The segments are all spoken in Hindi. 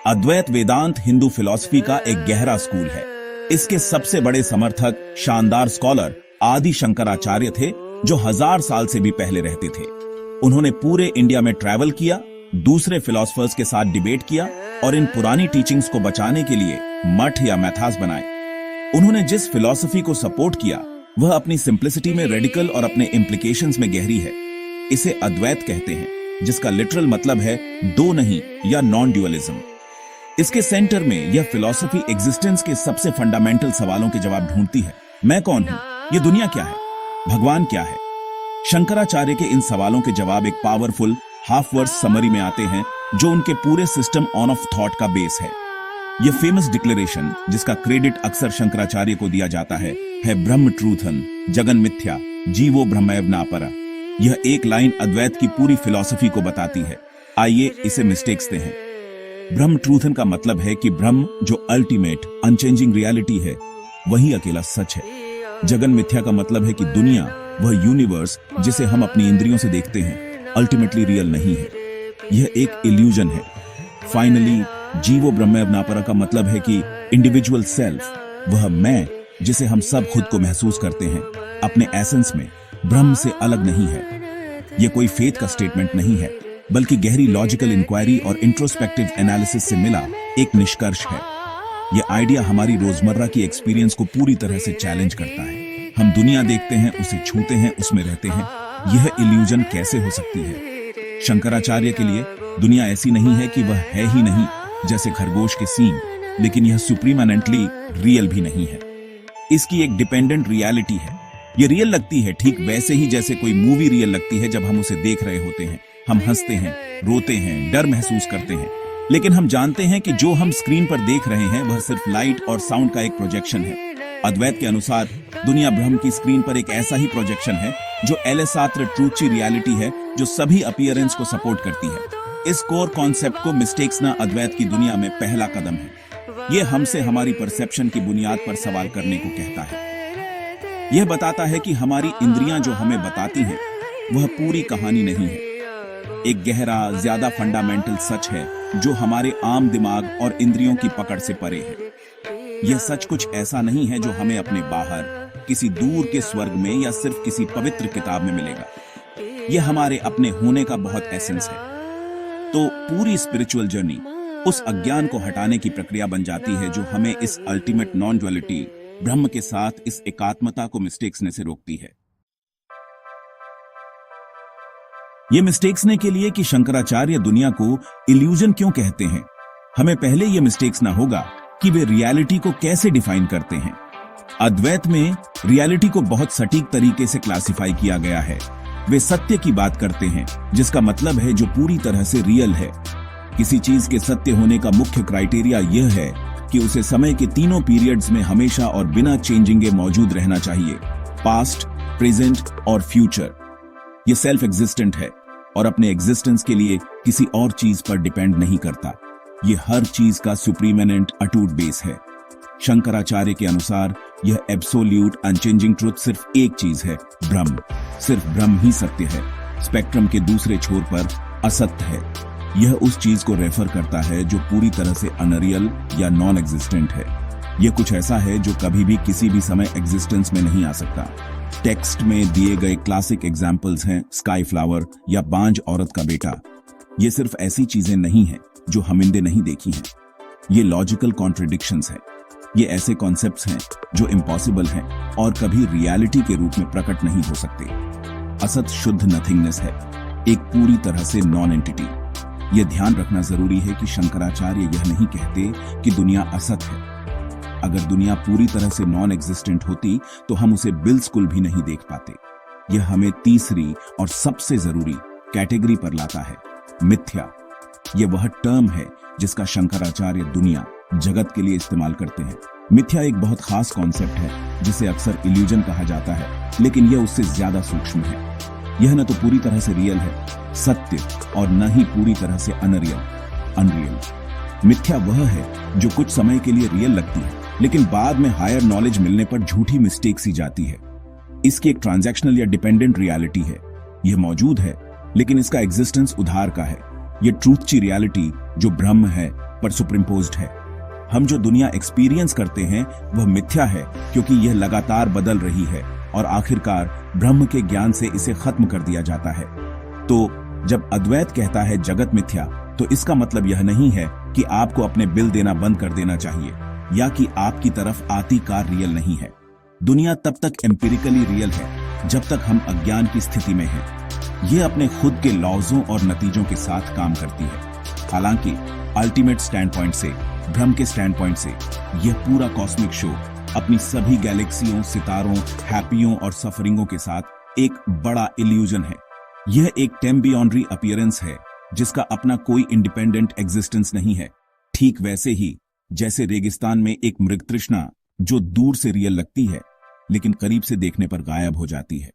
अद्वैत वेदांत हिंदू फिलॉसफी का एक गहरा स्कूल है। इसके सबसे बड़े समर्थक शानदार स्कॉलर आदि शंकराचार्य थे, जो 1000 साल से भी पहले रहते थे। उन्होंने पूरे इंडिया में ट्रैवल किया, दूसरे फिलोसफर्स के साथ डिबेट किया और इन पुरानी टीचिंग्स को बचाने के लिए मठ या मैथास बनाए। उन्होंने जिस फिलॉसफी को सपोर्ट किया वह अपनी सिंप्लिसिटी में रेडिकल और अपने इम्प्लीकेशंस में गहरी है। इसे अद्वैत कहते हैं, जिसका लिटरल मतलब है दो नहीं या नॉन ड्यूअलिज्म। इसके सेंटर में यह फिलॉसफी एग्जिस्टेंस के सबसे फंडामेंटल सवालों के जवाब ढूंढती है। मैं कौन हूं? ये दुनिया क्या है? भगवान क्या है? शंकराचार्य के इन सवालों के जवाब एक पावरफुल हाफ वर्स समरी में आते हैं, जो उनके पूरे सिस्टम ऑन ऑफ थॉट का बेस है। यह फेमस डिक्लेरेशन, जिसका क्रेडिट अक्सर शंकराचार्य को दिया जाता है ब्रह्म ट्रूथन जगन मिथ्या जीवो ब्रह्मैव नापरा। यह एक लाइन अद्वैत की पूरी फिलॉसफी को बताती है। आइए इसे मिस्टेक्स दे हैं। ब्रह्म ट्रूथन का मतलब है कि ब्रह्म जो अल्टीमेट अनचेंजिंग रियलिटी है वही अकेला सच है। जगन मिथ्या का मतलब है कि दुनिया, वह यूनिवर्स जिसे हम अपनी इंद्रियों से देखते हैं, अल्टीमेटली रियल नहीं है, यह एक इल्यूजन है। फाइनली जीवो ब्रह्मैव नापरा का मतलब है कि इंडिविजुअल सेल्फ, वह मैं जिसे हम सब खुद को महसूस करते हैं, अपने एसेंस में ब्रह्म से अलग नहीं है। यह कोई फेथ का स्टेटमेंट नहीं है, बल्कि गहरी लॉजिकल इंक्वायरी और इंट्रोस्पेक्टिव एनालिसिस से मिला एक निष्कर्ष है। यह आइडिया हमारी रोजमर्रा की एक्सपीरियंस को पूरी तरह से चैलेंज करता है। हम दुनिया देखते हैं, उसे छूते हैं, उसमें रहते हैं। यह इल्यूजन कैसे हो सकती है? शंकराचार्य के लिए दुनिया ऐसी नहीं है कि वह है ही नहीं, जैसे खरगोश के सींग, लेकिन यह सुप्रीमेंटली रियल भी नहीं है। इसकी एक डिपेंडेंट रियलिटी है। यह रियल लगती है ठीक वैसे ही जैसे कोई मूवी रियल लगती है जब हम उसे देख रहे होते हैं। हम हंसते हैं, रोते हैं, डर महसूस करते हैं, लेकिन हम जानते हैं कि जो हम स्क्रीन पर देख रहे हैं वह सिर्फ लाइट और साउंड का एक प्रोजेक्शन है। अद्वैत के अनुसार दुनिया ब्रह्म की स्क्रीन पर एक ऐसा ही प्रोजेक्शन है जो एलेसात्र ट्रूथची रियलिटी है, जो सभी अपीयरेंस को सपोर्ट करती है। इस कोर कॉन्सेप्ट को मिस्टेक्स ना अद्वैत की दुनिया में पहला कदम है। यह हमसे हमारी परसेप्शन की बुनियाद पर सवाल करने को कहता है। यह बताता है कि हमारी इंद्रियां जो हमें बताती हैं वह पूरी कहानी नहीं है। एक गहरा, ज्यादा फंडामेंटल सच है जो हमारे आम दिमाग और इंद्रियों की पकड़ से परे है। यह सच कुछ ऐसा नहीं है जो हमें अपने बाहर किसी दूर के स्वर्ग में या सिर्फ किसी पवित्र किताब में मिलेगा। यह हमारे अपने होने का बहुत एसेंस है। तो पूरी स्पिरिचुअल जर्नी उस अज्ञान को हटाने की प्रक्रिया बन जाती है जो हमें इस अल्टीमेट नॉन ड्युअलिटी ब्रह्म के साथ इस एकात्मता को मिस्टेक्सने से रोकती है। ये मिस्टेक्सने के लिए कि शंकराचार्य दुनिया को इल्यूजन क्यों कहते हैं, हमें पहले ये मिस्टेक्स ना होगा कि वे रियलिटी को कैसे डिफाइन करते हैं। अद्वैत में रियलिटी को बहुत सटीक तरीके से क्लासिफाई किया गया है। वे सत्य की बात करते हैं, जिसका मतलब है जो पूरी तरह से रियल है। किसी चीज के सत्य होने का मुख्य क्राइटेरिया यह है कि उसे समय के तीनों पीरियड्स में हमेशा और बिना चेंजिंग मौजूद रहना चाहिए, पास्ट, प्रेजेंट और फ्यूचर। ये सेल्फ एग्जिस्टेंट है और अपने एग्जिस्टेंस के लिए किसी और चीज पर डिपेंड नहीं करता। ये हर चीज का सुप्रीमेनेंट अटूट बेस है। शंकराचार्य के अनुसार यह एब्सोल्यूट अनचेंजिंग ट्रुथ सिर्फ एक चीज है, ब्रह्म। सिर्फ ब्रह्म ही सत्य है। स्पेक्ट्रम के दूसरे छोर पर असत्य है। यह उस चीज को रेफर करता है जो पूरी तरह से अनरियल या नॉन एग्जिस्टेंट है। यह कुछ ऐसा है जो कभी भी किसी भी समय एग्जिस्टेंस में नहीं आ सकता। टेक्स्ट में दिए गए क्लासिक एग्जाम्पल्स हैं स्काई फ्लावर या बांझ औरत का बेटा। ये सिर्फ ऐसी चीजें नहीं हैं जो हमिंदे नहीं देखी हैं। ये लॉजिकल कॉन्ट्रडिक्शंस हैं। ये ऐसे कॉन्सेप्ट्स हैं जो इम्पॉसिबल हैं और कभी रियलिटी के रूप में प्रकट नहीं हो सकते। असत शुद्ध नथिंगनेस है, एक पूरी तरह से नॉन एंटिटी। यह ध्यान रखना जरूरी है कि शंकराचार्य यह नहीं कहते कि दुनिया असत है। अगर दुनिया पूरी तरह से नॉन एग्जिस्टेंट होती तो हम उसे बिल्कुल भी नहीं देख पाते। यह हमें तीसरी और सबसे जरूरी कैटेगरी पर लाता है, मिथ्या। यह वह टर्म है जिसका शंकराचार्य दुनिया, जगत के लिए इस्तेमाल करते हैं। मिथ्या एक बहुत खास कॉन्सेप्ट है जिसे अक्सर इल्यूजन कहा जाता है, लेकिन यह उससे ज्यादा सूक्ष्म है। यह न तो पूरी तरह से रियल है, सत्य, और न ही पूरी तरह से अनरियल। मिथ्या वह है जो कुछ समय के लिए रियल लगती है, लेकिन बाद में हायर नॉलेज मिलने पर झूठी मिस्टेक सी जाती है। इसकी एक ट्रांजैक्शनल या डिपेंडेंट रियलिटी है। यह मौजूद है, लेकिन इसका एग्जिस्टेंस उधार का है। यह ट्रूथ की रियलिटी जो ब्रह्म है पर सुपरिम्पोज्ड है। हम जो दुनिया एक्सपीरियंस करते हैं वह मिथ्या है, क्योंकि यह लगातार बदल रही है और आखिरकार ब्रह्म के ज्ञान से इसे खत्म कर दिया जाता है। तो जब अद्वैत कहता है जगत मिथ्या, तो इसका मतलब यह नहीं है कि आपको अपने बिल देना बंद कर देना चाहिए या कि आपकी तरफ आती कार रियल नहीं है। दुनिया तब तक एम्पिरिकली रियल है जब तक हम अज्ञान की स्थिति में हैं। यह अपने खुद के लॉज़ों और नतीजों के साथ काम करती है। हालांकि अल्टीमेट स्टैंड पॉइंट से, ब्रह्म के स्टैंड पॉइंट से, यह पूरा कॉस्मिक शो अपनी सभी गैलेक्सियों, सितारों, हैप्पियों और सफरिंगों के साथ एक बड़ा इल्यूजन है। यह एक टेम्बियॉन्ड्री अपीयरेंस है जिसका अपना कोई इंडिपेंडेंट एग्जिस्टेंस नहीं है। ठीक वैसे ही जैसे रेगिस्तान में एक मृगतृष्णा जो दूर से रियल लगती है लेकिन करीब से देखने पर गायब हो जाती है।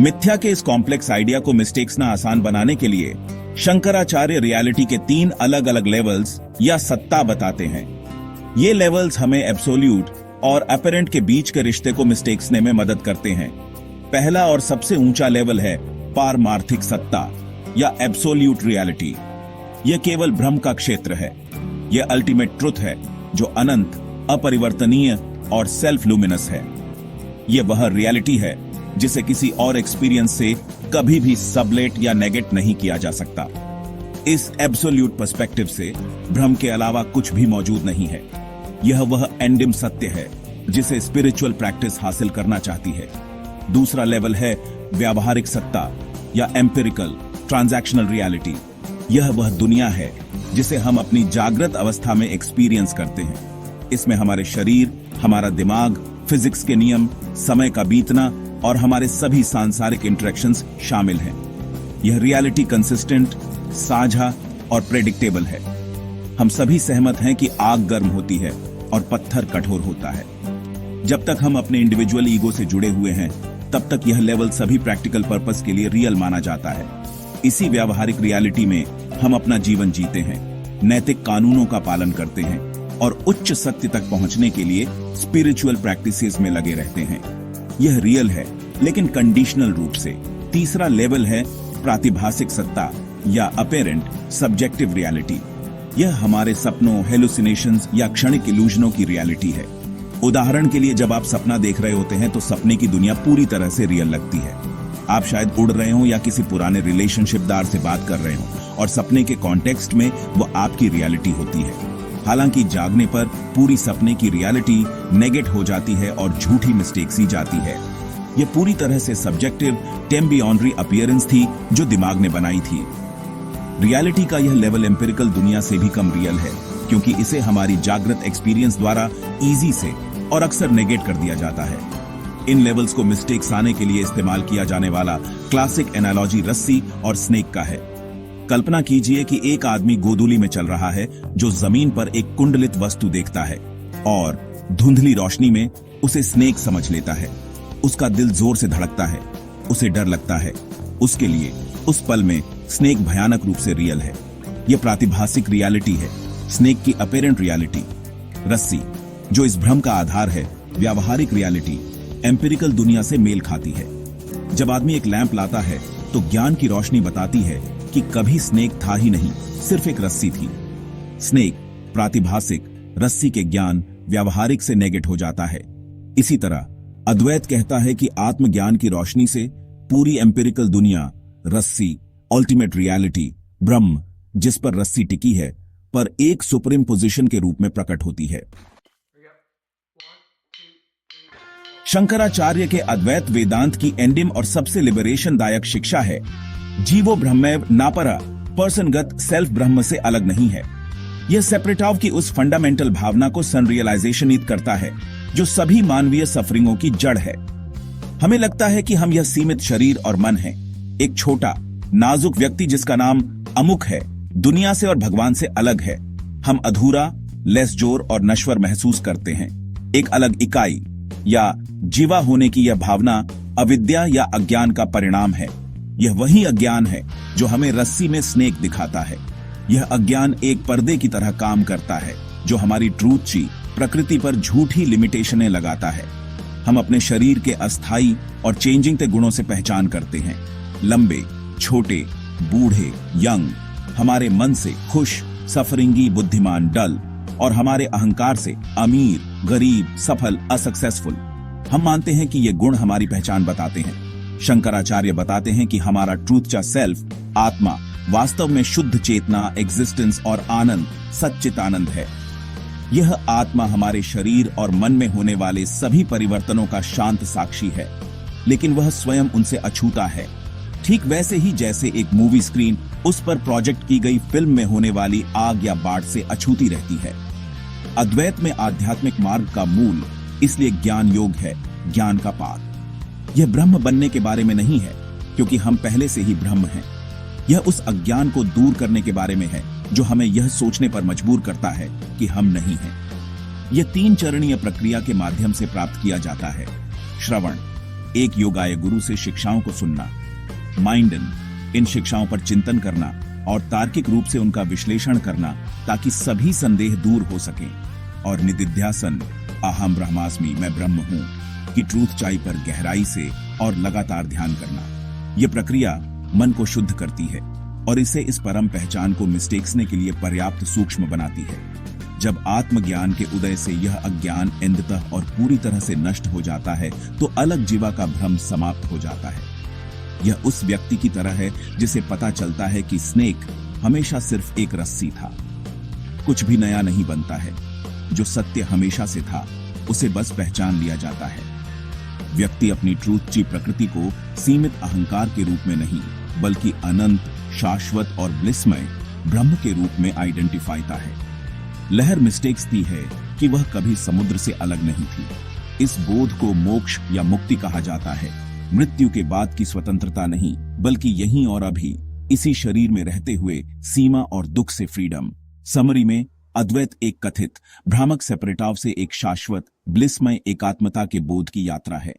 मिथ्या के इस कॉम्प्लेक्स आइडिया को मिस्टेक्स ना आसान बनाने के लिए शंकराचार्य रियलिटी के 3 अलग अलग लेवल्स या सत्ता बताते हैं। ये लेवल्स हमें एब्सोल्यूट और अपरेंट के बीच के रिश्ते को मिस्टेक्सने में मदद करते हैं। पहला और सबसे ऊंचा लेवल है पारमार्थिक सत्ता या एब्सोल्यूट रियलिटी। यह केवल ब्रह्म का क्षेत्र है। यह अल्टीमेट ट्रुथ है जो अनंत, अपरिवर्तनीय और सेल्फ लुमिनस है। यह वह रियलिटी है जिसे किसी और एक्सपीरियंस से कभी भी सबलेट या नेगेट नहीं किया जा सकता। इस एब्सोल्यूट पर्सपेक्टिव से ब्रह्म के अलावा कुछ भी मौजूद नहीं है। यह वह एंडिम सत्य है जिसे स्पिरिचुअल प्रैक्टिस हासिल करना चाहती है। दूसरा लेवल है व्यावहारिक सत्ता या एम्पिरिकल ट्रांजैक्शनल रियलिटी। यह वह दुनिया है जिसे हम अपनी जागृत अवस्था में एक्सपीरियंस करते हैं। इसमें हमारे शरीर, हमारा दिमाग, फिजिक्स के नियम, समय का बीतना और हमारे सभी सांसारिक इंटरेक्शंस शामिल हैं। यह रियलिटी कंसिस्टेंट, साझा और प्रेडिक्टेबल है। हम सभी सहमत हैं कि आग गर्म होती है और पत्थर कठोर होता है। जब तक हम अपने इंडिविजुअल ईगो से जुड़े हुए हैं, तब तक यह लेवल सभी प्रैक्टिकल पर्पस के लिए रियल माना जाता है। इसी व्यावहारिक रियलिटी में हम अपना जीवन जीते हैं, नैतिक कानूनों का पालन करते हैं और उच्च सत्य तक पहुंचने के लिए स्पिरिचुअल प्रैक्टिसेस में लगे रहते हैं। यह रियल है लेकिन कंडीशनल रूप से। तीसरा लेवल है प्रातिभासिक सत्ता या अपेरेंट सब्जेक्टिव रियलिटी। यह हमारे सपनों, हेलुसिनेशंस या क्षणिक इल्यूजनों की रियलिटी है। उदाहरण के लिए, जब आप सपना देख रहे होते हैं तो सपने की दुनिया पूरी तरह से रियल लगती है। आप शायद उड़ रहे हो या किसी पुराने रिलेशनशिपदार से बात कर रहे हो और सपने के कॉन्टेक्स्ट में वो आपकी रियलिटी होती है। हालांकि जागने पर पूरी सपने की रियलिटी नेगेट हो जाती है और झूठी मिस्टेक सी जाती है। यह पूरी तरह से सब्जेक्टिव टेम्बियॉन्ड्री अपीयरेंस थी जो दिमाग ने बनाई थी। रियलिटी का यह लेवल एम्पिरिकल दुनिया से भी कम रियल है, क्योंकि इसे हमारी जागृत एक्सपीरियंस द्वारा इजी से और अक्सर नेगेट कर दिया जाता है। इन लेवल्स को मिस्टेक्स आने के लिए इस्तेमाल किया जाने वाला क्लासिक एनालॉजी रस्सी और स्नेक का है। कल्पना कीजिए कि एक आदमी गोधूली में चल रहा है जो जमीन पर एक कुंडलित वस्तु देखता है और धुंधली रोशनी में उसे स्नेक समझ लेता है। उसका दिल जोर से धड़कता है, उसे डर लगता है। उसके लिए उस पल में स्नेक भयानक रूप से रियल है। यह प्रातिभासिक रियलिटी है, स्नेक की अपेरेंट रियलिटी। रस्सी, जो इस भ्रम का आधार है, व्यावहारिक रियलिटी, एम्पिरिकल दुनिया से मेल खाती है। जब आदमी एक लैंप लाता है तो ज्ञान की रोशनी बताती है कि कभी स्नेक था ही नहीं, सिर्फ एक रस्सी थी। स्नेक प्रातिभासिक, रस्सी के ज्ञान व्यावहारिक से नेगेट हो जाता है। इसी तरह अद्वैत कहता है कि आत्मज्ञान की रोशनी से पूरी एम्पिरिकल दुनिया, रस्सी, अल्टीमेट रियलिटी, ब्रह्म जिस पर रस्सी टिकी है, पर एक सुप्रीम पोजीशन के रूप में प्रकट होती है। शंकराचार्य के अद्वैत वेदांत की एंडिम और सबसे लिबरेशन दायक शिक्षा है, जीवो ब्रह्मैव नापरा, पर्सनगत सेल्फ ब्रह्म से अलग नहीं है। यह सेपरेटाव की उस फंडामेंटल भावना को सनरियलाइजेशनित करता है जो सभी मानवीय सफरिंगों की जड़ है। हमें लगता है कि हम यह सीमित शरीर और मन हैं, एक छोटा नाजुक व्यक्ति जिसका नाम अमुक है, दुनिया से और भगवान से अलग है। हम अधूरा, लेस जोर और नश्वर महसूस करते हैं। एक अलग इकाई या जीवा होने की यह भावना अविद्या या अज्ञान का परिणाम है। यह वही अज्ञान है जो हमें रस्सी में स्नेक दिखाता है। यह अज्ञान एक पर्दे की तरह काम करता है जो हमारी ट्रूथ ची प्रकृति पर झूठी लिमिटेशनें लगाता है। हम अपने शरीर के अस्थाई और चेंजिंग ते गुणों से पहचान करते हैं, लंबे, छोटे, बूढ़े, यंग, हमारे मन से खुश, सफरिंगी, बुद्धिमान, डल, और हमारे अहंकार से अमीर, गरीब, सफल, असक्सेसफुल। हम मानते हैं कि ये गुण हमारी पहचान बताते हैं। शंकराचार्य बताते हैं कि हमारा ट्रूथ सेल्फ, आत्मा, वास्तव में शुद्ध चेतना, एग्जिस्टेंस और आनंद, सच्चित आनंद है। यह आत्मा हमारे शरीर और मन में होने वाले सभी परिवर्तनों का शांत साक्षी है, लेकिन वह स्वयं उनसे अछूता है। ठीक वैसे ही जैसे एक मूवी स्क्रीन उस पर प्रोजेक्ट की गई फिल्म में होने वाली आग या बाढ़ से अछूती रहती है। अद्वैत में आध्यात्मिक मार्ग का मूल इसलिए ज्ञान योग है, ज्ञान का पार। यह ब्रह्म बनने के बारे में नहीं है, क्योंकि हम पहले से ही ब्रह्म हैं। यह उस अज्ञान को दूर करने के बारे में है जो हमें यह सोचने पर मजबूर करता है कि हम नहीं हैं। यह 3 चरणीय प्रक्रिया के माध्यम से प्राप्त किया जाता है। श्रवण, एक योगाय गुरु से शिक्षाओं को सुनना। माइंडन, इन शिक्षाओं पर चिंतन करना और तार्किक रूप से उनका विश्लेषण करना ताकि सभी संदेह दूर हो सकें। और निदिध्यासन, अहम ब्रह्मास्मि, मैं ब्रह्म हूं, कि ट्रूथ चाई पर गहराई से और लगातार ध्यान करना। यह प्रक्रिया मन को शुद्ध करती है और इसे इस परम पहचान को मिस्टेक्सने के लिए पर्याप्त सूक्ष्म बनाती है। जब आत्मज्ञान के उदय से यह अज्ञान अंततः और पूरी तरह से नष्ट हो जाता है तो अलग जीवा का भ्रम समाप्त हो जाता है। यह उस व्यक्ति की तरह है जिसे पता चलता है कि स्नेक हमेशा सिर्फ एक रस्सी था। कुछ भी नया नहीं बनता है, जो सत्य हमेशा से था उसे बस पहचान लिया जाता है। व्यक्ति अपनी ट्रूथ ची प्रकृति को सीमित अहंकार के रूप में नहीं, बल्कि अनंत, शाश्वत और ब्लिसमय ब्रह्म के रूप में आइडेंटिफाईता है। लहर मिस्टेक्स थी है कि वह कभी समुद्र से अलग नहीं थी। इस बोध को मोक्ष या मुक्ति कहा जाता है। मृत्यु के बाद की स्वतंत्रता नहीं, बल्कि यहीं और अभी इसी शरीर में रहते हुए सीमा और दुख से फ्रीडम। समरी में अद्वैत एक कथित भ्रामक सेपरेटाव से एक शाश्वत ब्लिसमय एकात्मता के बोध की यात्रा है।